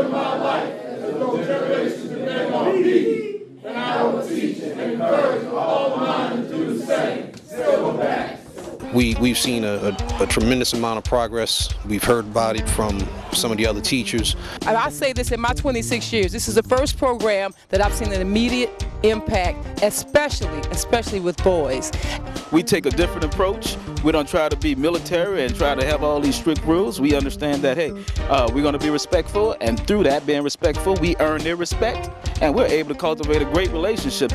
live my life as though generations depend on me, and I will teach and encourage all minds to do the same. Silverback. We've seen a tremendous amount of progress. We've heard about it from some of the other teachers. And I say this in my 26 years, this is the first program that I've seen an immediate impact, especially with boys. We take a different approach. We don't try to be military and try to have all these strict rules. We understand that, hey, we're going to be respectful, and through that being respectful, we earn their respect, and we're able to cultivate a great relationship.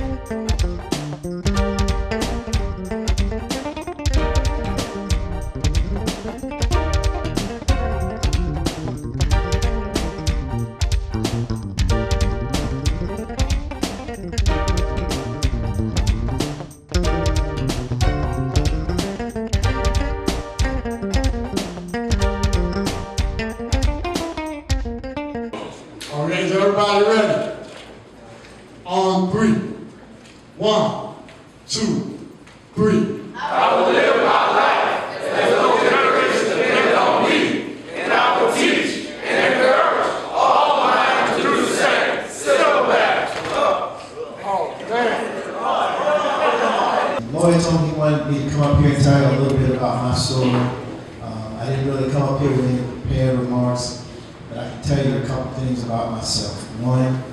All right, is everybody ready? On three. 1, 2, 3. I will live my life as though generations depend on me, and I will teach and encourage all minds to do the same. Silverback. Oh, man. Lloyd told me he wanted me to come up here and tell you a little bit about my story. I didn't really come up here with any prepared remarks, but I can tell you a couple things about myself. One,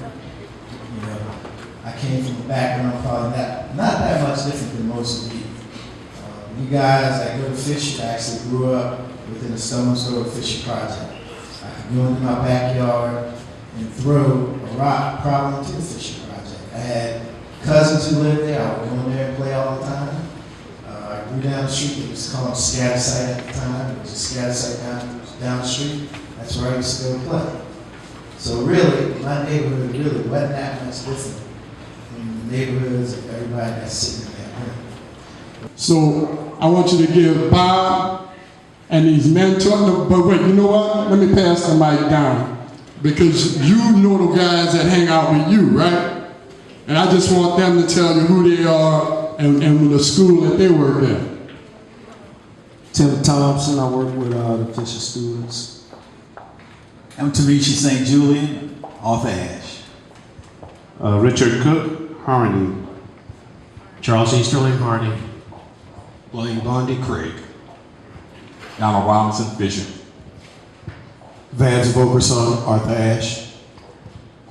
I came from a background probably not that much different than most of you. You guys that go to fishing actually grew up within the Stone's Throw Fishing Project. I could go into my backyard and throw a rock probably into the fishing project. I had cousins who lived there. I would go in there and play all the time. I grew down the street. It was called Scatter Site at the time. It was a scatter site down the street. That's where I used to go play. So really, my neighborhood really wasn't that much different from the neighborhoods of everybody that's sitting in that room. So I want you to give Bob and these mentors, but wait, you know what? Let me pass the mic down, because you know the guys that hang out with you, right? And I just want them to tell you who they are and the school that they work at. Tim Thompson, I work with the Fisher students. I'm Tarisha St. Julian, Arthur Ashe. Richard Cook, Harmony. Charles Easterling, Hardy. William Blondie, Craig. Donald Robinson, Fisher. Vance Vogerson, Arthur Ashe.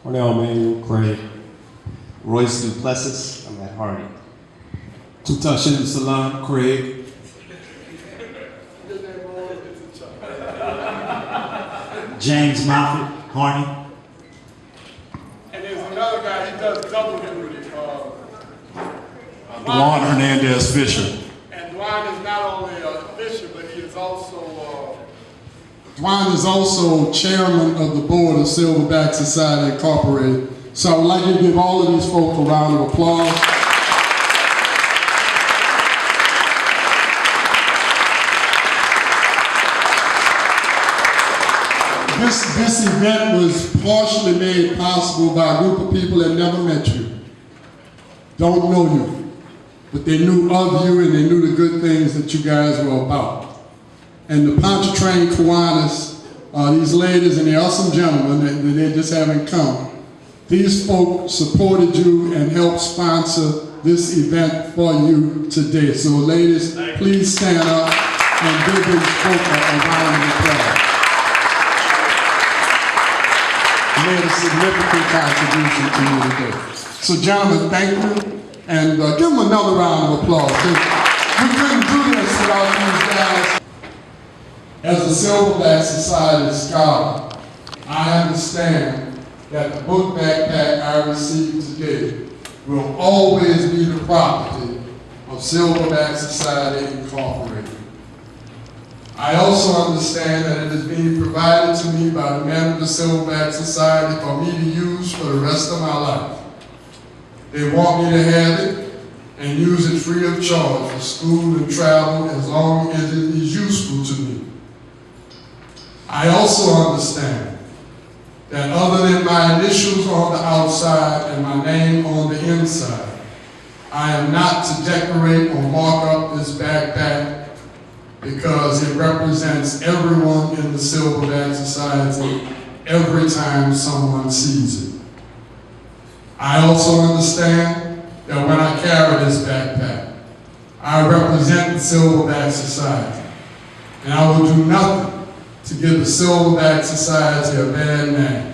Cornell Manuel, Craig. Royce Duplessis, I'm at Hardy. Tutashin Salam, Craig. James Moffitt, Harney. And there's another guy, he does double duty. Juan Hernandez, Fisher. And Dwan is not only a Fisher, but he is also Dwan is also chairman of the board of Silverback Society Incorporated. So I would like to give all of these folks a round of applause. This event was partially made possible by a group of people that never met you, don't know you, but they knew of you and they knew the good things that you guys were about. And the Pontchartrain Kiwanis, these ladies and the awesome gentlemen that they just haven't come, these folks supported you and helped sponsor this event for you today. So ladies, please stand up and give these folks a round of applause. Made a significant contribution to you today. So gentlemen, thank you, and give them another round of applause. We couldn't do this without these guys. As a Silverback Society Scholar, I understand that the book backpack I received today will always be the property of Silverback Society Incorporated. I also understand that it is being provided to me by the men of the Silverback Society for me to use for the rest of my life. They want me to have it and use it free of charge for school and travel as long as it is useful to me. I also understand that other than my initials on the outside and my name on the inside, I am not to decorate or mark up this backpack because it represents everyone in the Silverback Society every time someone sees it. I also understand that when I carry this backpack, I represent the Silverback Society, and I will do nothing to give the Silverback Society a bad name.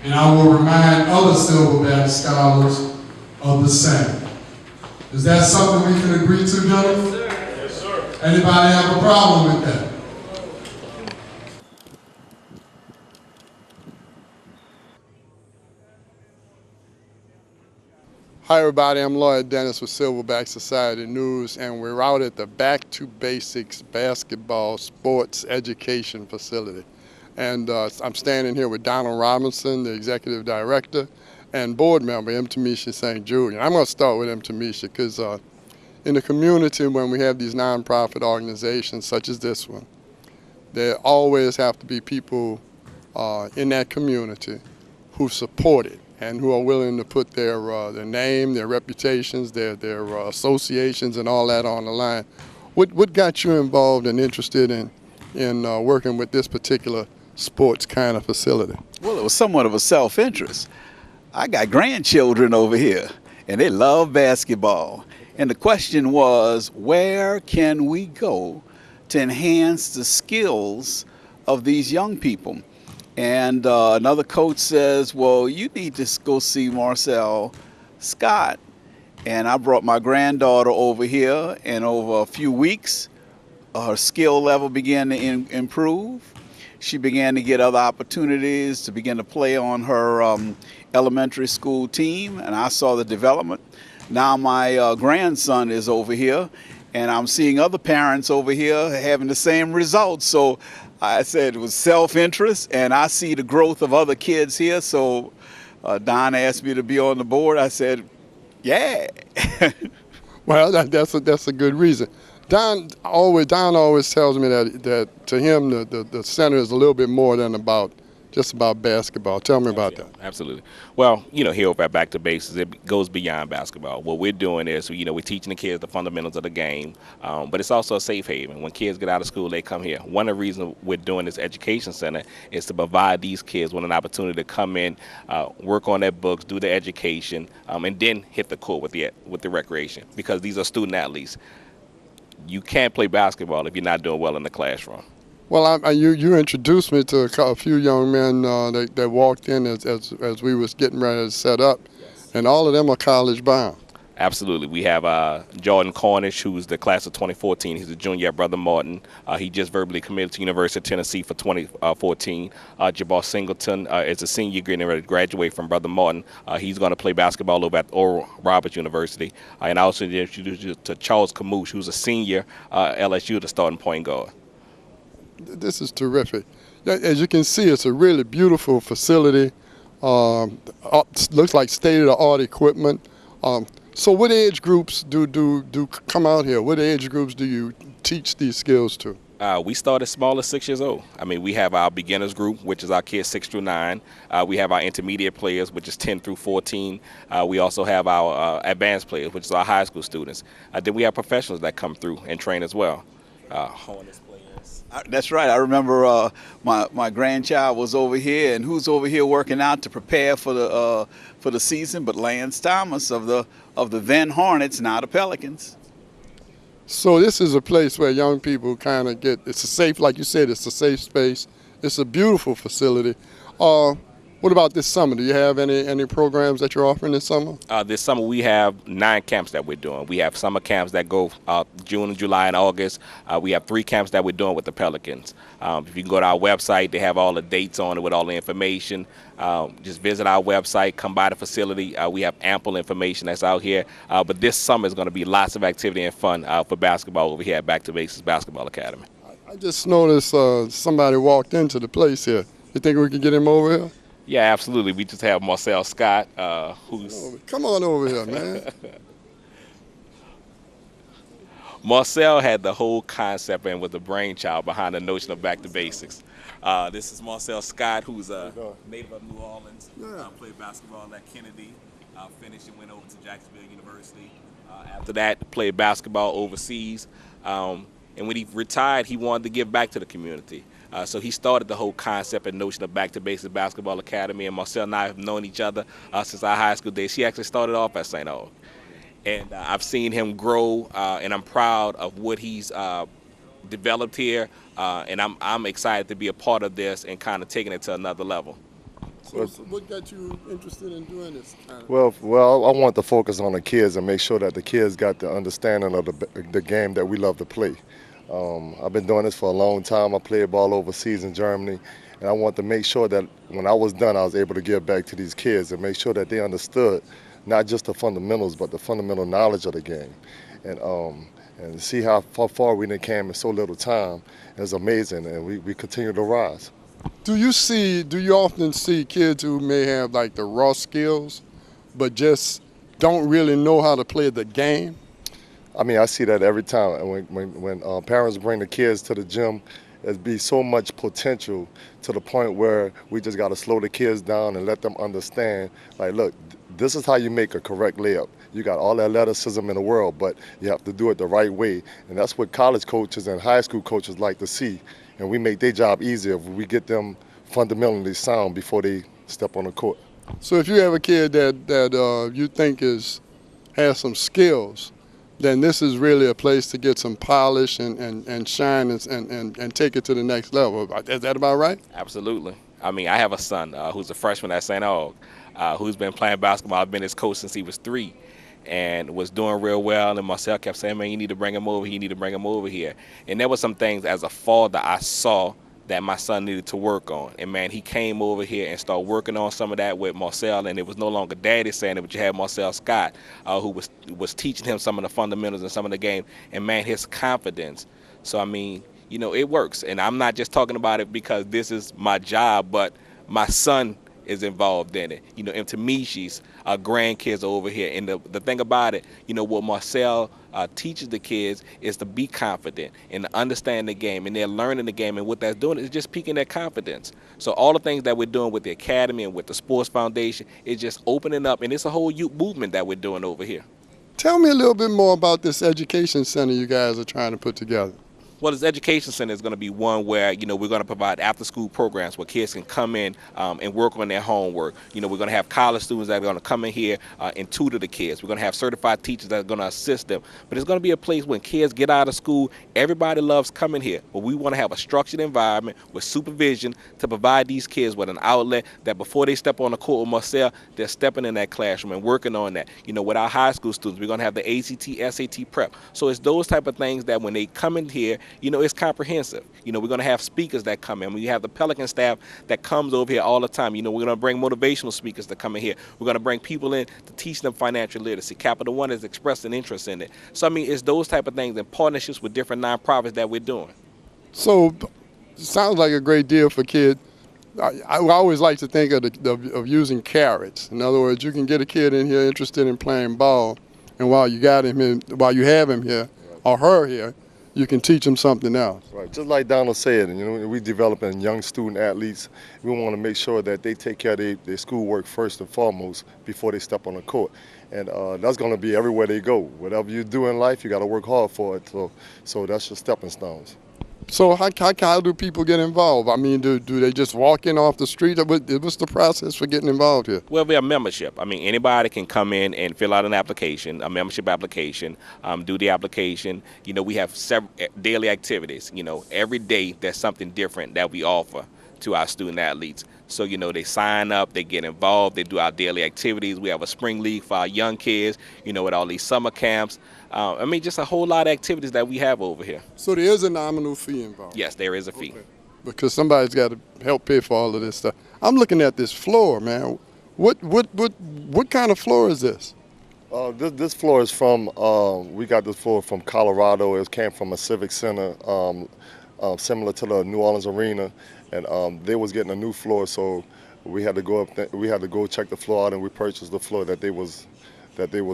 And I will remind other Silverback scholars of the same. Is that something we can agree to, gentlemen? Yes, sir. Anybody have a problem with that? Hi everybody, I'm Lloyd Dennis with Silverback Society News, and we're out at the Back to Basics basketball sports education facility. And I'm standing here with Donald Robinson, the executive director, and board member M. Tamisha St. Julian. I'm going to start with M. Tamisha because in the community, when we have these nonprofit organizations such as this one, there always have to be people in that community who support it and who are willing to put their name, their reputations, their associations and all that on the line. What got you involved and interested in working with this particular sports kind of facility? Well, it was somewhat of a self-interest. I got grandchildren over here, and they love basketball. And the question was, where can we go to enhance the skills of these young people? And another coach says, well, you need to go see Marcel Scott. And I brought my granddaughter over here, and over a few weeks, her skill level began to improve. She began to get other opportunities to begin to play on her elementary school team, and I saw the development. Now my grandson is over here, and I'm seeing other parents over here having the same results. So I said it was self-interest, and I see the growth of other kids here. So Don asked me to be on the board. I said, yeah. Well, that's a good reason. Don always tells me that to him the center is a little bit more than just about basketball. Tell me about that. Absolutely. Well, here over at Back to Basics, it goes beyond basketball. What we're doing is, we're teaching the kids the fundamentals of the game, but it's also a safe haven. When kids get out of school, they come here. One of the reasons we're doing this education center is to provide these kids with an opportunity to come in, work on their books, do their education, and then hit the court with the recreation, because these are student athletes. You can't play basketball if you're not doing well in the classroom. Well, you introduced me to a few young men that walked in as we was getting ready to set up, yes. And all of them are college bound. Absolutely. We have Jordan Cornish, who's the class of 2014. He's a junior at Brother Martin. He just verbally committed to University of Tennessee for 2014. Jabbar Singleton is a senior getting ready to graduate from Brother Martin. He's going to play basketball over at Oral Roberts University. And I also introduced you to Charles Camouche, who's a senior LSU, the starting point guard. This is terrific. As you can see, it's a really beautiful facility. Looks like state-of-the-art equipment. So what age groups do come out here? What age groups do you teach these skills to? We start as small as 6 years old. We have our beginners group, which is our kids 6 through 9. We have our intermediate players, which is 10 through 14. We also have our advanced players, which is our high school students. Then we have professionals that come through and train as well. Harmonious players. That's right. I remember my grandchild was over here, and who's over here working out to prepare for the season? But Lance Thomas of the then Hornets, now the Pelicans. So this is a place where young people kind of it's a safe, like you said, it's a safe space. It's a beautiful facility. What about this summer? Do you have any programs that you're offering this summer? This summer we have 9 camps that we're doing. We have summer camps that go June, July, and August. We have 3 camps that we're doing with the Pelicans. If you can go to our website, they have all the dates on it with all the information. Just visit our website, come by the facility. We have ample information that's out here. But this summer is going to be lots of activity and fun for basketball over here at Back to Basics Basketball Academy. I just noticed somebody walked into the place here. You think we can get him over here? Yeah, absolutely. We just have Marcel Scott, who's... Come on over here, man. Marcel had the whole concept and was the brainchild behind the notion of Back to Basics. This is Marcel Scott, who's a native of New Orleans. Played basketball at Kennedy, finished and went over to Jacksonville University. After that, played basketball overseas. And when he retired, he wanted to give back to the community. So he started the whole concept and notion of Back to Basics Basketball Academy, and Marcel and I have known each other since our high school days. She actually started off at St. Aug. And I've seen him grow, and I'm proud of what he's developed here, and I'm excited to be a part of this and kind of taking it to another level. So what got you interested in doing this? Well, I want to focus on the kids and make sure that the kids got the understanding of the game that we love to play. I've been doing this for a long time. I played ball overseas in Germany, and I want to make sure that when I was done, I was able to give back to these kids and make sure that they understood not just the fundamentals, but the fundamental knowledge of the game. And see how far we came in so little time is amazing, and we continue to rise. Do you often see kids who may have like the raw skills, but just don't really know how to play the game? I mean, I see that every time. And when parents bring the kids to the gym, there's be so much potential to the point where we just got to slow the kids down and let them understand, like, look, this is how you make a correct layup. You got all the athleticism in the world, but you have to do it the right way. And that's what college coaches and high school coaches like to see. And we make their job easier if we get them fundamentally sound before they step on the court. So if you have a kid that you think has some skills, then this is really a place to get some polish and shine and take it to the next level. Is that about right? Absolutely. I mean, I have a son who's a freshman at St. Aug, who's been playing basketball. I've been his coach since he was 3. And was doing real well, and Marcel kept saying, man, you need to bring him over, you need to bring him over here. And there were some things as a father I saw that my son needed to work on. And man, he came over here and started working on some of that with Marcel, and it was no longer daddy saying it, but you had Marcel Scott, who was teaching him some of the fundamentals and some of the game, and man, his confidence. So I mean, you know, it works. And I'm not just talking about it because this is my job, but my son is involved in it. You know, and Tamishi's grandkids are over here. And the thing about it, you know, what Marcel teaches the kids is to be confident and to understand the game. And they're learning the game. And what that's doing is just piquing their confidence. So all the things that we're doing with the academy and with the sports foundation is just opening up. And it's a whole youth movement that we're doing over here. Tell me a little bit more about this education center you guys are trying to put together. Well, this education center is going to be one where, you know, we're going to provide after-school programs where kids can come in and work on their homework. You know, we're going to have college students that are going to come in here and tutor the kids. We're going to have certified teachers that are going to assist them. But it's going to be a place when kids get out of school, everybody loves coming here. But we want to have a structured environment with supervision to provide these kids with an outlet that before they step on the court with Marcel, they're stepping in that classroom and working on that. You know, with our high school students, we're going to have the ACT, SAT prep. So it's those type of things that when they come in here, you know, it's comprehensive. You know, we're going to have speakers that come in. We have the Pelican staff that comes over here all the time. You know, we're going to bring motivational speakers that come in here. We're going to bring people in to teach them financial literacy. Capital One has expressed an interest in it. So, I mean, it's those type of things and partnerships with different nonprofits that we're doing. So, it sounds like a great deal for kids. I always like to think of using carrots. In other words, you can get a kid in here interested in playing ball, and while you have him here or her here, you can teach them something else. Right, just like Donald said, you know, we developing young student athletes. We want to make sure that they take care of their schoolwork first and foremost before they step on the court. And that's going to be everywhere they go. Whatever you do in life, you got to work hard for it. So that's your stepping stones. So how do people get involved? I mean, do they just walk in off the street? What's the process for getting involved here? Well, we have membership. I mean, anybody can come in and fill out an application, a membership application, do the application. You know, we have several daily activities. You know, every day there's something different that we offer to our student athletes. So, you know, they sign up, they get involved, they do our daily activities. We have a spring league for our young kids, you know, with all these summer camps. I mean, just a whole lot of activities that we have over here. So there is a nominal fee involved? Yes, there is a fee. Okay. Because somebody's got to help pay for all of this stuff. I'm looking at this floor, man. What kind of floor is this? This floor is from, we got this floor from Colorado. It came from a civic center similar to the New Orleans Arena. And they was getting a new floor, so we had to go up there, we had to go check the floor out, and we purchased the floor that they was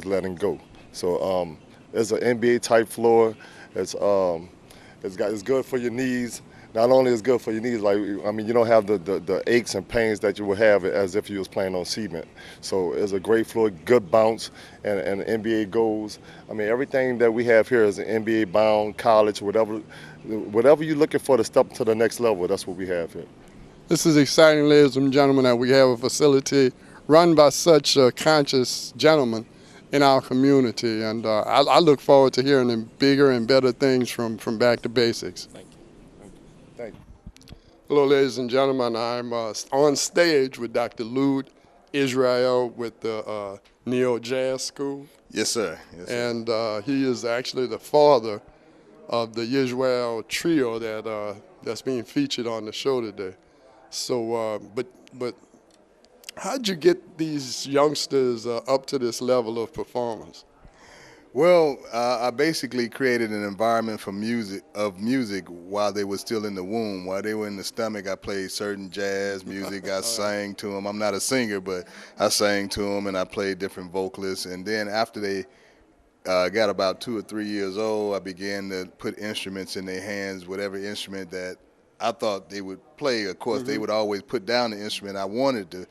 letting go. So it's an NBA type floor. It's good for your knees. not only is good for your knees, like, I mean, you don't have the aches and pains that you would have as if you was playing on cement. So it's a great floor, good bounce, and NBA goals. I mean, everything that we have here is an NBA bound, college, whatever you're looking for to step to the next level, that's what we have here. This is exciting, ladies and gentlemen, that we have a facility run by such conscious gentlemen in our community, and I look forward to hearing the bigger and better things from Back to Basics. Thank you. Thank you. Hello, ladies and gentlemen. I'm on stage with Dr. Lud Israel with the Neo Jazz School. Yes, sir. Yes, sir. And he is actually the father of the Yisrael Trio that's being featured on the show today. So, but how'd you get these youngsters up to this level of performance? Well, I basically created an environment for music while they were still in the womb. While they were in the stomach, I played certain jazz music. I sang to them. I'm not a singer, but I sang to them, and I played different vocalists. And then after they got about 2 or 3 years old, I began to put instruments in their hands, whatever instrument that I thought they would play. Of course, they would always put down the instrument I wanted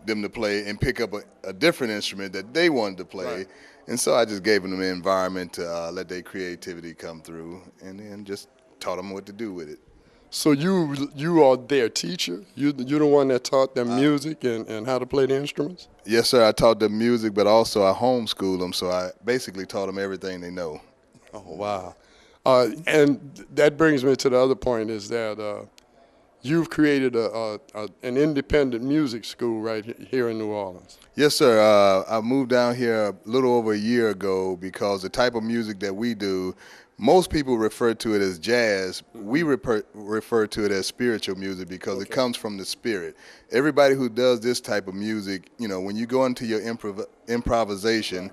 them to play and pick up a different instrument that they wanted to play. Right. And so I just gave them an environment to let their creativity come through, and then just taught them what to do with it. So you are their teacher? You're the one that taught them music and how to play the instruments? Yes, sir. I taught them music, but also I homeschooled them, so I basically taught them everything they know. Oh, wow. And that brings me to the other point, is that you've created an independent music school right here in New Orleans. Yes, sir. I moved down here a little over a year ago because the type of music that we do, most people refer to it as jazz. We refer to it as spiritual music because it comes from the spirit. Everybody who does this type of music, you know, when you go into your improvisation,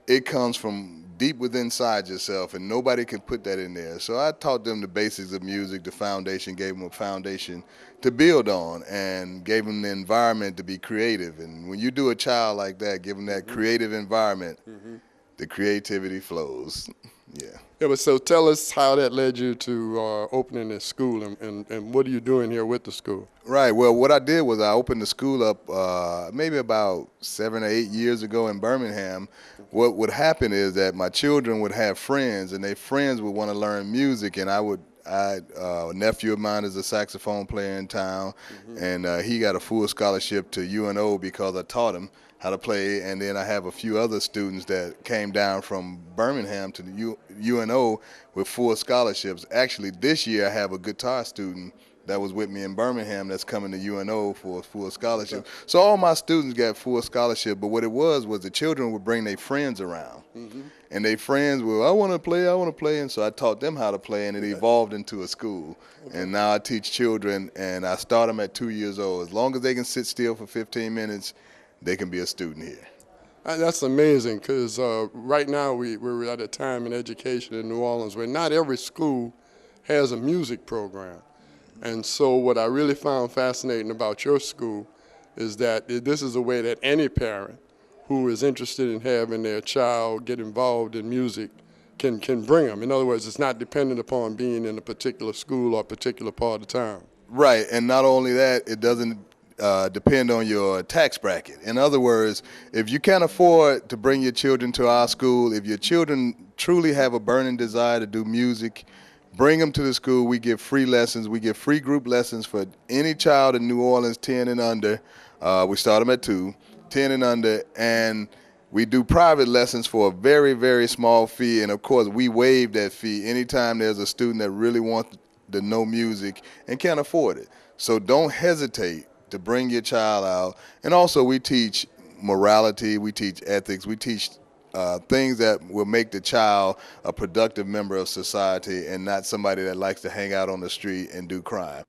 it comes from deep within inside yourself, and nobody can put that in there. So I taught them the basics of music, the foundation, gave them a foundation to build on, and gave them the environment to be creative. And when you do a child like that, give them that creative environment, the creativity flows. Yeah. Yeah, but so tell us how that led you to opening this school, and what are you doing here with the school? Right. Well, what I did was I opened the school up maybe about 7 or 8 years ago in Birmingham. What would happen is that my children would have friends, and their friends would want to learn music, and a nephew of mine is a saxophone player in town, and he got a full scholarship to UNO because I taught him how to play. And then I have a few other students that came down from Birmingham to the UNO with full scholarships. Actually, this year I have a guitar student that was with me in Birmingham that's coming to UNO for a full scholarship. So all my students got full scholarship, but what it was the children would bring their friends around. And their friends were, I want to play, and so I taught them how to play, and it evolved into a school. And now I teach children, and I start them at 2 years old. As long as they can sit still for 15 minutes, they can be a student here. That's amazing, because right now we're at a time in education in New Orleans where not every school has a music program. And so what I really found fascinating about your school is that this is a way that any parent who is interested in having their child get involved in music can bring them. In other words, it's not dependent upon being in a particular school or a particular part of town. Right, and not only that, it doesn't depend on your tax bracket. In other words, if you can't afford to bring your children to our school, if your children truly have a burning desire to do music, bring them to the school. We give free lessons. We give free group lessons for any child in New Orleans 10 and under. We start them at 2, 10 and under, and we do private lessons for a very, very small fee, and of course we waive that fee anytime there's a student that really wants to know music and can't afford it. So don't hesitate to bring your child out. And also we teach morality, we teach ethics, we teach things that will make the child a productive member of society and not somebody that likes to hang out on the street and do crime.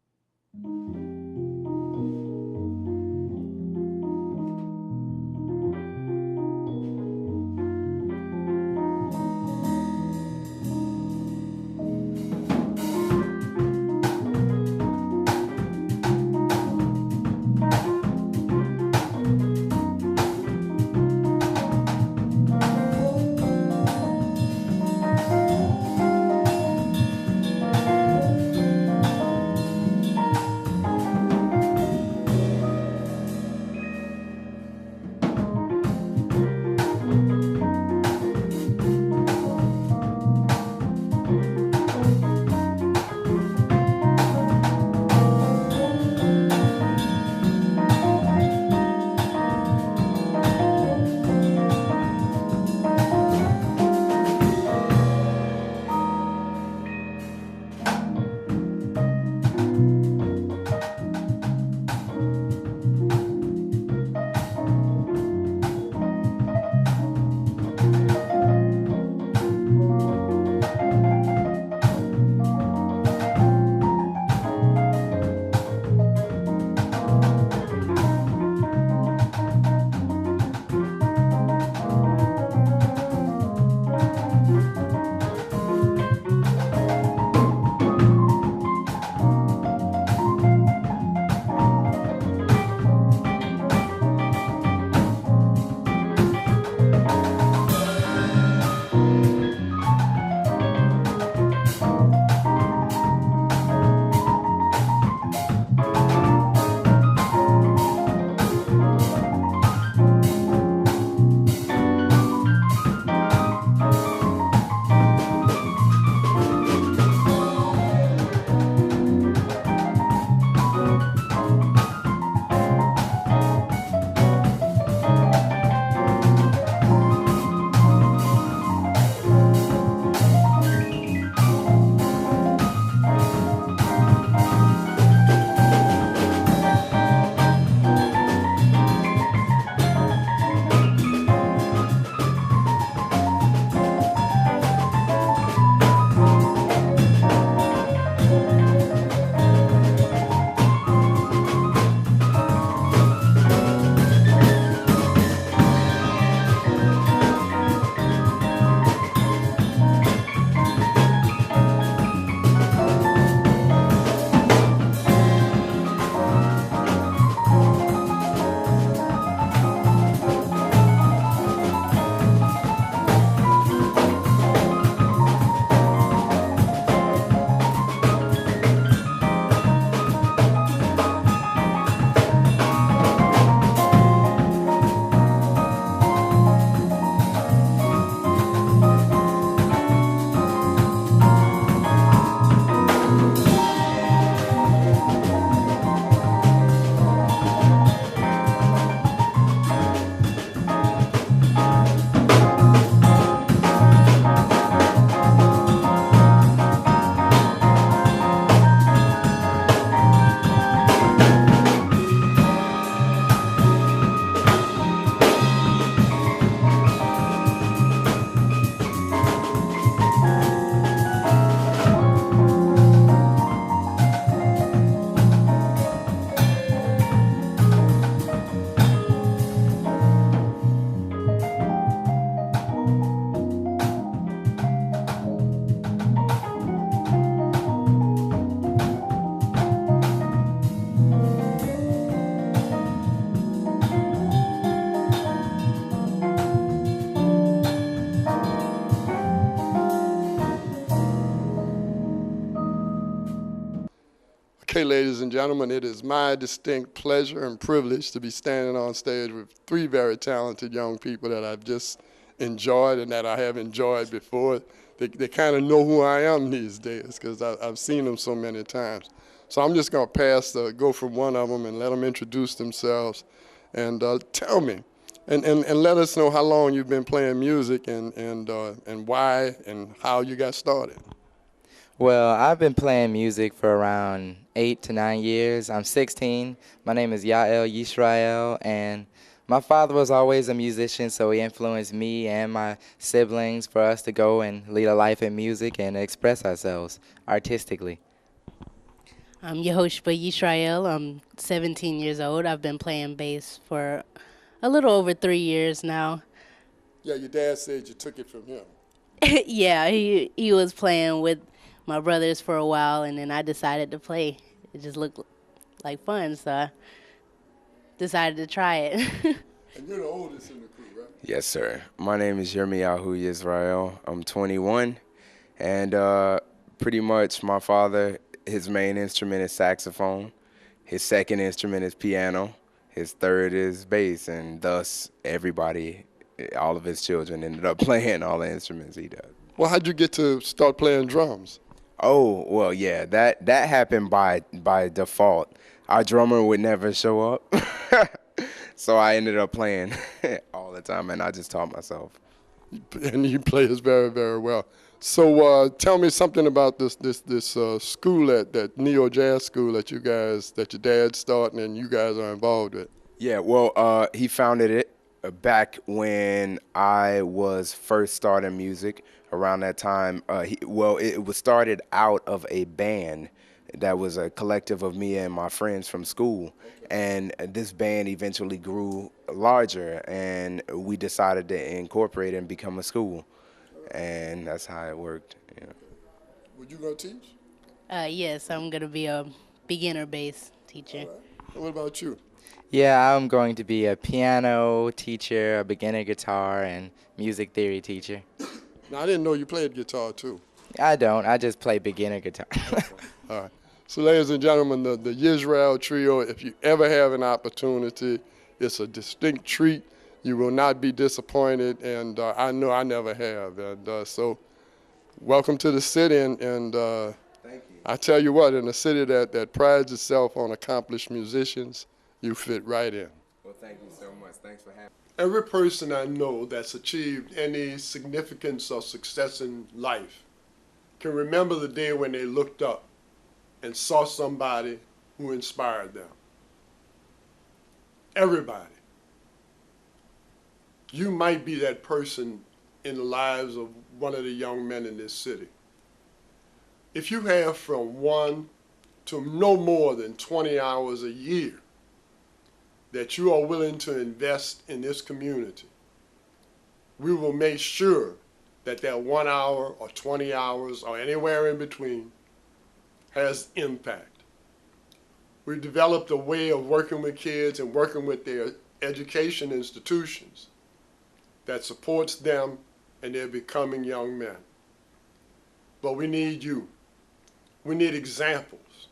say, ladies and gentlemen, it is my distinct pleasure and privilege to be standing on stage with three very talented young people that I've just enjoyed and that I have enjoyed before. They kind of know who I am these days because I've seen them so many times. So I'm just going to go from one of them and let them introduce themselves and tell me. And let us know how long you've been playing music and why and how you got started. Well, I've been playing music for around 8 to 9 years. I'm 16. My name is Yisrael, and my father was always a musician, so he influenced me and my siblings for us to go and lead a life in music and express ourselves artistically. I'm Yehoshua Yisrael. I'm 17 years old. I've been playing bass for a little over 3 years now. Yeah, your dad said you took it from him. Yeah, he was playing with my brothers for a while, and then I decided to play. It just looked like fun, so I decided to try it. And you're the oldest in the crew, right? Yes, sir. My name is Yisrael Yisrael. I'm 21, and pretty much my father, his main instrument is saxophone. His second instrument is piano. His third is bass, and thus everybody, all of his children ended up playing all the instruments he does. Well, how'd you get to start playing drums? Oh, well, yeah, that happened by default. Our drummer would never show up, so I ended up playing all the time, and I just taught myself. And you play this very, very well. So tell me something about this school, that Neo Jazz School that your dad's starting and you guys are involved with. Yeah, well, he founded it back when I was first starting music. Around that time, it was started out of a band that was a collective of me and my friends from school. And this band eventually grew larger, and we decided to incorporate it and become a school. And that's how it worked. Yeah. Were you going to teach? Yes, I'm going to be a beginner bass teacher. All right. And what about you? Yeah, I'm going to be a piano teacher, a beginner guitar, and music theory teacher. Now, I didn't know you played guitar, too. I don't. I just play beginner guitar. All right. So, ladies and gentlemen, the Yisrael Trio, if you ever have an opportunity, it's a distinct treat. You will not be disappointed, and I know I never have. And so, welcome to the city, and Thank you. I tell you what, in a city that prides itself on accomplished musicians, you fit right in. Well, thank you so much. Thanks for having me. Every person I know that's achieved any significance or success in life can remember the day when they looked up and saw somebody who inspired them. Everybody. You might be that person in the lives of one of the young men in this city. If you have from 1 to no more than 20 hours a year that you are willing to invest in this community, we will make sure that 1 hour or 20 hours or anywhere in between has impact. We've developed a way of working with kids and working with their education institutions that supports them and their becoming young men. But we need you. We need examples.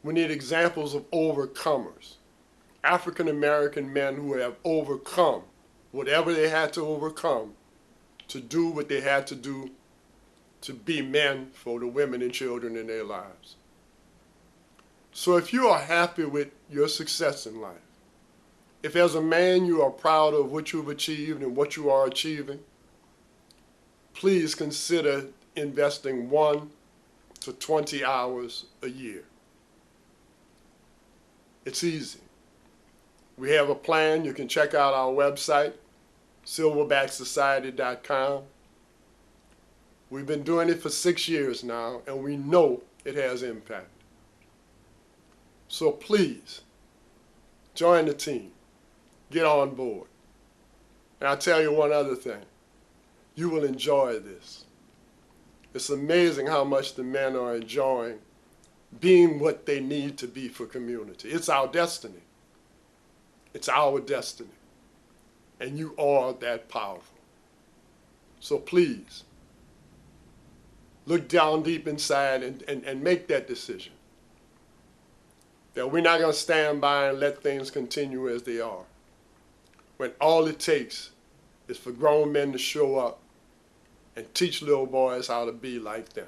We need examples of overcomers. African American men who have overcome whatever they had to overcome to do what they had to do to be men for the women and children in their lives. So if you are happy with your success in life, if as a man you are proud of what you've achieved and what you are achieving, please consider investing 1 to 20 hours a year. It's easy. We have a plan. You can check out our website, silverbacksociety.com. We've been doing it for 6 years now, and we know it has impact. So please, join the team. Get on board. And I'll tell you one other thing. You will enjoy this. It's amazing how much the men are enjoying being what they need to be for community. It's our destiny. It's our destiny. And you are that powerful. So please, look down deep inside and make that decision. that we're not going to stand by and let things continue as they are, when all it takes is for grown men to show up and teach little boys how to be like them.